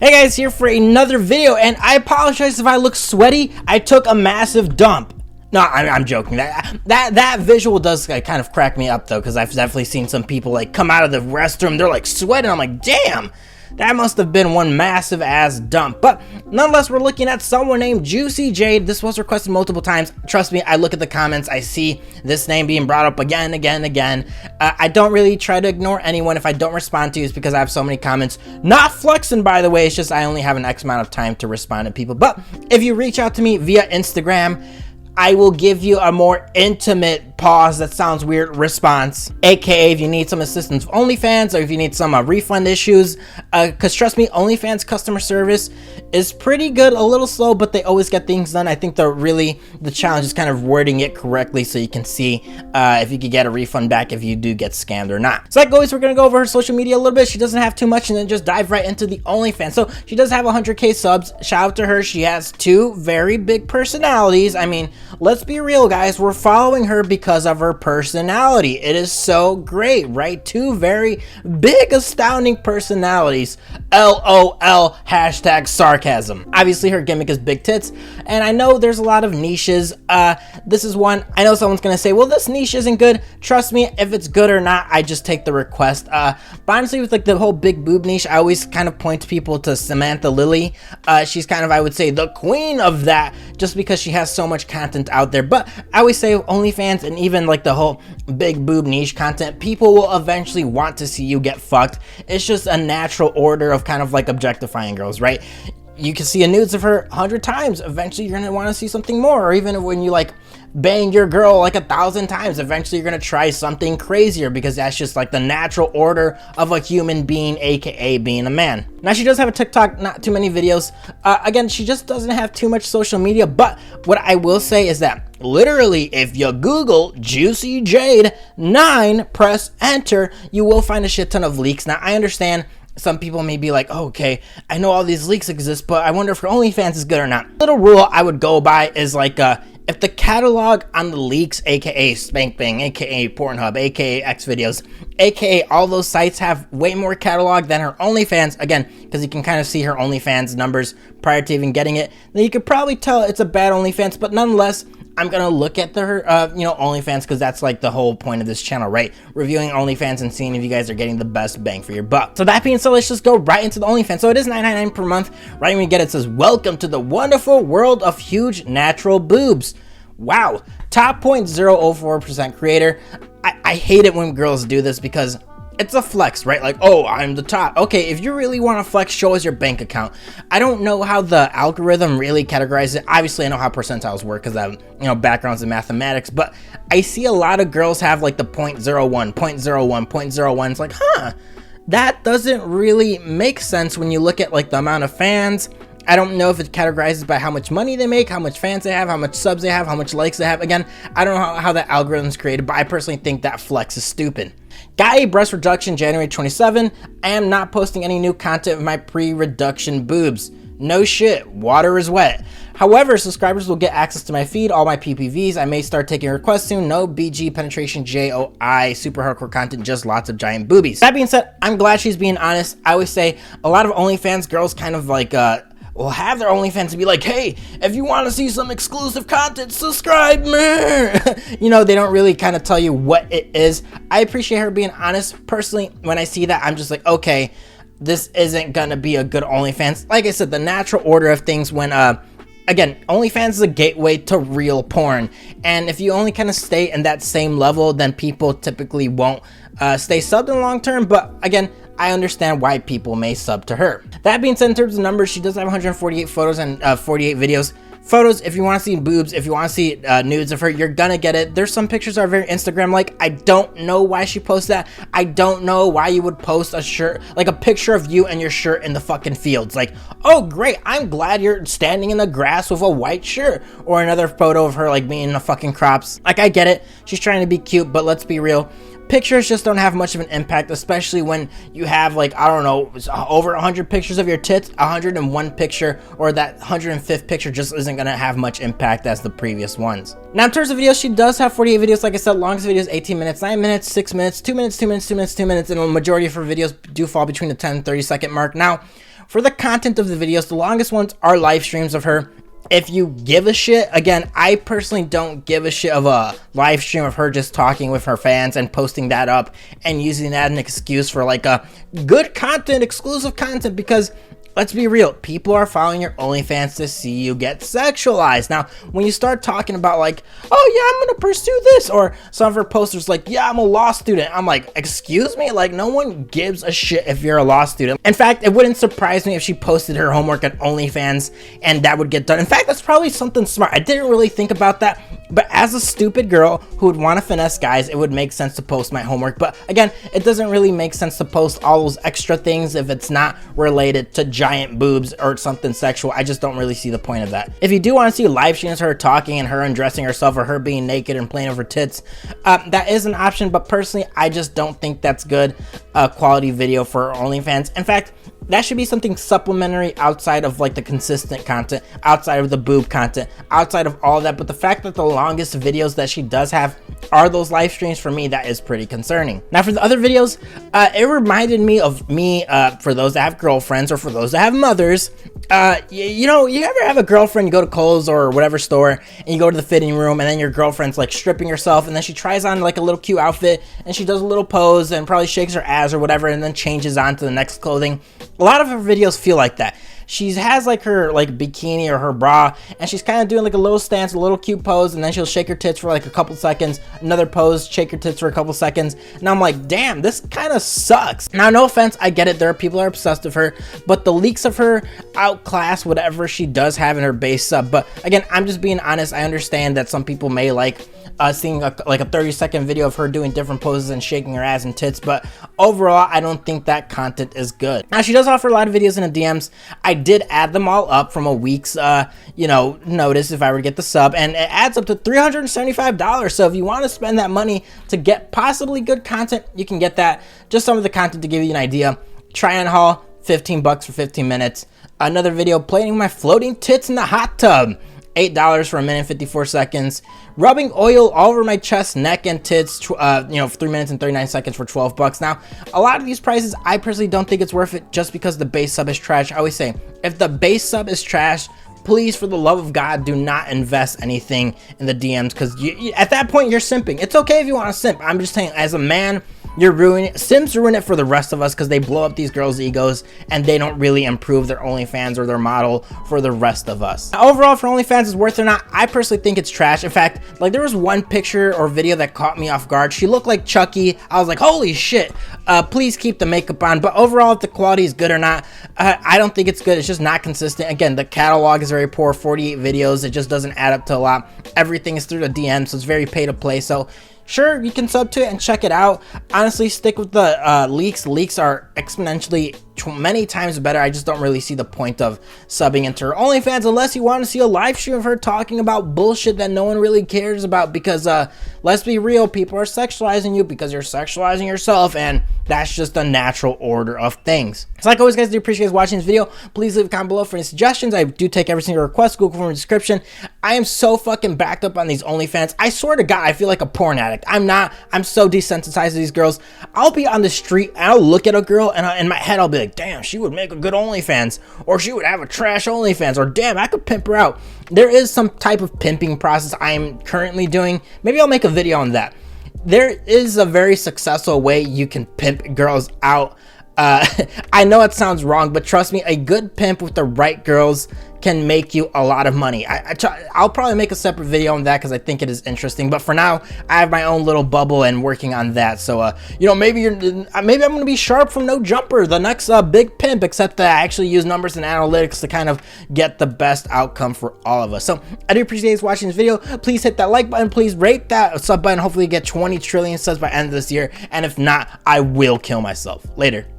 Hey guys, here for another video, and I apologize if I look sweaty. I took a massive dump. No, I'm joking. That visual does kind of crack me up though, because I've definitely seen some people like come out of the restroom, they're like sweating. I'm like, damn, that must have been one massive ass dump. But nonetheless, we're looking at someone named Juicy Jade. This was requested multiple times. Trust me, I look at the comments, I see this name being brought up again. I don't really try to ignore anyone. If I don't respond to you, it's because I have so many comments. Not flexing, by the way, it's just I only have an X amount of time to respond to people. But if you reach out to me via Instagram, I will give you a more intimate, pause, that sounds weird, response. AKA if you need some assistance with OnlyFans, or if you need some refund issues. Because trust me, OnlyFans customer service is pretty good, a little slow, but they always get things done. I think the challenge is kind of wording it correctly so you can see if you could get a refund back if you do get scammed or not. So like always, we're going to go over her social media a little bit. She doesn't have too much, and then just dive right into the OnlyFans. So she does have 100k subs. Shout out to her. She has two very big personalities. I mean, let's be real, guys. We're following her because of her personality. It is so great, right? Two very big, astounding personalities. LOL, hashtag sarcasm. Obviously, her gimmick is big tits, and I know there's a lot of niches. This is one. I know someone's gonna say, well, this niche isn't good. Trust me, if it's good or not, I just take the request. But honestly, with like the whole big boob niche, I always kind of point people to Samantha Lily. She's kind of, I would say, the queen of that, just because she has so much content out there. But I always say OnlyFans and even like the whole big boob niche content, people will eventually want to see you get fucked. It's just a natural order of kind of like objectifying girls, right? You can see a nudes of her 100 times. Eventually you're gonna want to see something more. Or even when you like bang your girl like 1,000 times, eventually you're gonna try something crazier, because that's just like the natural order of a human being, aka being a man. Now she does have a TikTok, not too many videos. Again, she just doesn't have too much social media, but what I will say is that literally if you Google juicyjade9, press enter, you will find a shit ton of leaks. Now I understand some people may be like, oh, okay, I know all these leaks exist, but I wonder if her OnlyFans is good or not. Little rule I would go by is like, if the catalog on the leaks, aka Spank Bang, aka Pornhub, aka Xvideos, aka all those sites have way more catalog than her OnlyFans, again, because you can kind of see her OnlyFans numbers prior to even getting it, then you could probably tell it's a bad OnlyFans. But nonetheless, I'm gonna look at her, OnlyFans, because that's like the whole point of this channel, right? Reviewing OnlyFans and seeing if you guys are getting the best bang for your buck. So that being said, let's just go right into the OnlyFans. So it is $9.99 per month. Right when you get it, it says, welcome to the wonderful world of huge natural boobs. Wow, top 0.004% creator. I hate it when girls do this, because it's a flex, right? Like, oh, I'm the top. Okay, if you really want to flex, show us your bank account. I don't know how the algorithm really categorizes it. Obviously, I know how percentiles work because I have, backgrounds in mathematics, but I see a lot of girls have like the 0.01, 0.01, 0.01. It's like, that doesn't really make sense when you look at like the amount of fans. I don't know if it categorizes by how much money they make, how much fans they have, how much subs they have, how much likes they have. Again, I don't know how that algorithm is created, but I personally think that flex is stupid. Got a breast reduction January 27. I am not posting any new content of my pre-reduction boobs. No shit, water is wet. However, subscribers will get access to my feed, all my PPVs. I may start taking requests soon. No BG, penetration, JOI, super hardcore content, just lots of giant boobies. That being said, I'm glad she's being honest. I always say a lot of OnlyFans girls kind of like, will have their OnlyFans to be like, hey, if you want to see some exclusive content, subscribe me. They don't really kind of tell you what it is. I appreciate her being honest. Personally, when I see that, I'm just like, okay, this isn't gonna be a good OnlyFans. Like I said, the natural order of things when, again, OnlyFans is a gateway to real porn. And if you only kind of stay in that same level, then people typically won't stay subbed in the long term. But again, I understand why people may sub to her. That being said, in terms of numbers, she does have 148 photos and 48 videos. Photos, if you want to see boobs, if you want to see nudes of her, you're gonna get it. There's some pictures that are very Instagram-like. I don't know why she posts that. I don't know why you would post a shirt, like a picture of you and your shirt in the fucking fields. Like, oh great, I'm glad you're standing in the grass with a white shirt. Or another photo of her like being in the fucking crops. Like, I get it. She's trying to be cute, but let's be real. Pictures just don't have much of an impact, especially when you have like, I don't know, over 100 pictures of your tits. 101 picture or that 105th picture just isn't gonna have much impact as the previous ones. Now in terms of videos, she does have 48 videos. Like I said, longest videos 18 minutes, 9 minutes, 6 minutes, 2 minutes, 2 minutes, 2 minutes, 2 minutes, 2 minutes, and the majority of her videos do fall between the 10 and 30 second mark. Now for the content of the videos, the longest ones are live streams of her. If you give a shit, again, I personally don't give a shit of a live stream of her just talking with her fans and posting that up and using that as an excuse for like a good content, exclusive content, because let's be real, people are following your OnlyFans to see you get sexualized. Now, when you start talking about like, oh yeah, I'm gonna pursue this, or some of her posters like, yeah, I'm a law student, I'm like, excuse me? Like, no one gives a shit if you're a law student. In fact, it wouldn't surprise me if she posted her homework at OnlyFans and that would get done. In fact, that's probably something smart. I didn't really think about that, but as a stupid girl who would want to finesse guys, it would make sense to post my homework. But again, it doesn't really make sense to post all those extra things if it's not related to giant boobs or something sexual. I just don't really see the point of that. If you do want to see live streams of her talking and her undressing herself or her being naked and playing with her tits, that is an option, but personally I just don't think that's good quality video for OnlyFans. In fact, that should be something supplementary outside of like the consistent content, outside of the boob content, outside of all that. But the fact that the longest videos that she does have are those live streams, for me, that is pretty concerning. Now for the other videos, it reminded me of me, for those that have girlfriends or for those that have mothers. You know, you ever have a girlfriend, you go to Kohl's or whatever store and you go to the fitting room and then your girlfriend's like stripping herself and then she tries on like a little cute outfit and she does a little pose and probably shakes her ass or whatever and then changes on to the next clothing. A lot of her videos feel like that. She has like her like bikini or her bra and she's kind of doing like a little stance, a little cute pose, and then she'll shake her tits for like a couple seconds, another pose, shake her tits for a couple seconds, and I'm like, damn, this kind of sucks. Now, no offense, I get it, there are people that are obsessed with her, but the leaks of her outclass whatever she does have in her base sub. But again, I'm just being honest. I understand that some people may like seeing like a 30-second video of her doing different poses and shaking her ass and tits, but overall I don't think that content is good. Now she does offer a lot of videos in the DMs. I did add them all up from a week's you know, notice if I were to get the sub, and it adds up to $375. So if you want to spend that money to get possibly good content, you can get that. Just some of the content to give you an idea: try on haul, $15 for 15 minutes. Another video playing my floating tits in the hot tub, $8 for 1 minute and 54 seconds. Rubbing oil all over my chest, neck, and tits, you know, 3 minutes and 39 seconds for $12. Now, a lot of these prices, I personally don't think it's worth it just because the base sub is trash. I always say, if the base sub is trash, please, for the love of God, do not invest anything in the DMs, because at that point, you're simping. It's okay if you want to simp. I'm just saying, as a man, you're ruining it. Simps ruin it for the rest of us because they blow up these girls' egos and they don't really improve their OnlyFans or their model for the rest of us. Now, overall, for OnlyFans is worth it or not, I personally think it's trash. In fact, like, there was one picture or video that caught me off guard. She looked like Chucky. I was like, holy shit. Please keep the makeup on. But overall, if the quality is good or not, I don't think it's good. It's just not consistent. Again, the catalog is very poor. 48 videos. It just doesn't add up to a lot. Everything is through the DM, so it's very pay to play. So sure, you can sub to it and check it out. Honestly, stick with the leaks. Leaks are exponentially many times better. I just don't really see the point of subbing into her OnlyFans unless you want to see a live stream of her talking about bullshit that no one really cares about, because let's be real, people are sexualizing you because you're sexualizing yourself, and that's just the natural order of things. So like always, guys, I do appreciate you guys watching this video. Please leave a comment below for any suggestions. I do take every single request. Google form in the description. I am so fucking backed up on these OnlyFans. I swear to God, I feel like a porn addict. I'm not. I'm so desensitized to these girls. I'll be on the street and I'll look at a girl and in my head I'll be like, damn, she would make a good OnlyFans, or she would have a trash OnlyFans, or damn, I could pimp her out. There is some type of pimping process I am currently doing. Maybe I'll make a video on that. There is a very successful way you can pimp girls out. I know it sounds wrong, but trust me, a good pimp with the right girls can make you a lot of money. I'll probably make a separate video on that because I think it is interesting, but for now I have my own little bubble and working on that. So you know, maybe I'm gonna be sharp from No Jumper, the next big pimp, except that I actually use numbers and analytics to kind of get the best outcome for all of us. So I do appreciate you guys watching this video. Please hit that like button, please rate that sub button. Hopefully get 20 trillion subs by the end of this year, and if not, I will kill myself. Later.